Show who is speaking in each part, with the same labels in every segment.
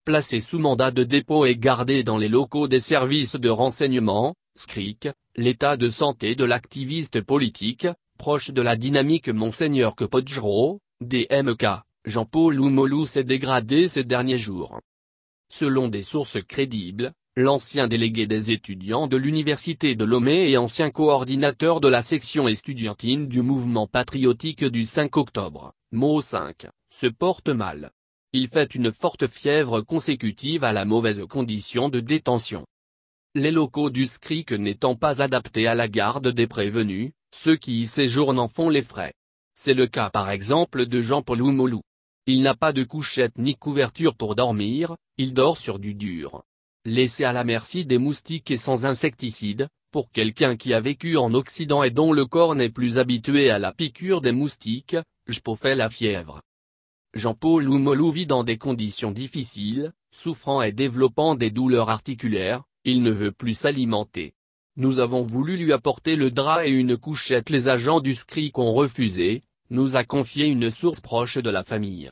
Speaker 1: placé sous mandat de dépôt et gardé dans les locaux des services de renseignement, SCRIC, l'état de santé de l'activiste politique, proche de la dynamique Monseigneur Kepodjro, DMK, Jean-Paul Oumoulou s'est dégradé ces derniers jours. Selon des sources crédibles, l'ancien délégué des étudiants de l'université de Lomé et ancien coordinateur de la section estudiantine du mouvement patriotique du 5 octobre, MO5, se porte mal. Il fait une forte fièvre consécutive à la mauvaise condition de détention. Les locaux du SCRIC n'étant pas adaptés à la garde des prévenus, ceux qui y séjournent en font les frais. C'est le cas par exemple de Jean-Paul Oumoulou. Il n'a pas de couchette ni couverture pour dormir, il dort sur du dur. Laissé à la merci des moustiques et sans insecticide, pour quelqu'un qui a vécu en Occident et dont le corps n'est plus habitué à la piqûre des moustiques, je fait la fièvre. Jean-Paul Oumoulou vit dans des conditions difficiles, souffrant et développant des douleurs articulaires, il ne veut plus s'alimenter. Nous avons voulu lui apporter le drap et une couchette. Les agents du SCRIC ont refusé, nous a confié une source proche de la famille.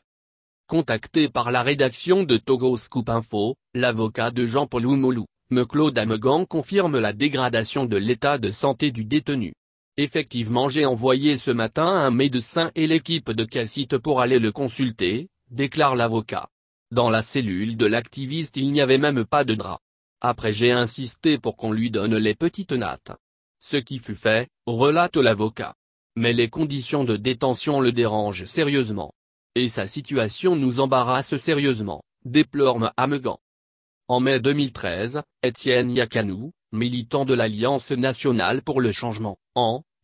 Speaker 1: Contacté par la rédaction de Togo Scoop Info, l'avocat de Jean-Paul Oumoulou, Claude Amegan confirme la dégradation de l'état de santé du détenu. Effectivement, j'ai envoyé ce matin un médecin et l'équipe de quel site pour aller le consulter, déclare l'avocat. Dans la cellule de l'activiste il n'y avait même pas de drap. Après j'ai insisté pour qu'on lui donne les petites nattes. Ce qui fut fait, relate l'avocat. Mais les conditions de détention le dérangent sérieusement. Et sa situation nous embarrasse sérieusement, déplore Amegan. En mai 2013, Étienne Yakanou, militant de l'Alliance nationale pour le changement,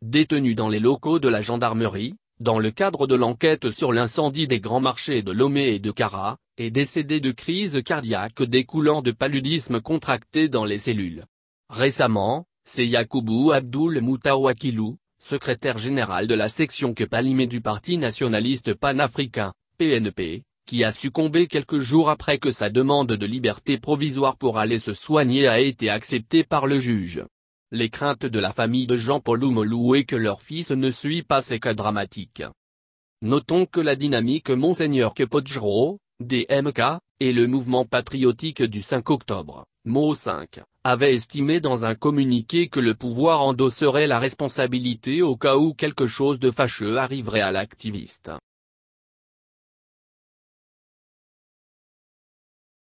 Speaker 1: détenu dans les locaux de la gendarmerie, dans le cadre de l'enquête sur l'incendie des grands marchés de Lomé et de Kara, est décédé de crise cardiaque découlant de paludisme contracté dans les cellules. Récemment, c'est Yakubu Abdul Moutawakilou, secrétaire général de la section Kepalimé du Parti nationaliste panafricain, PNP, qui a succombé quelques jours après que sa demande de liberté provisoire pour aller se soigner a été acceptée par le juge. Les craintes de la famille de Jean-Paul Oumoulou est que leur fils ne suit pas ces cas dramatiques. Notons que la dynamique Monseigneur Kepodjro, DMK, et le mouvement patriotique du 5 octobre, MO5, avaient estimé dans un communiqué que le pouvoir endosserait la responsabilité au cas où quelque chose de fâcheux arriverait à l'activiste.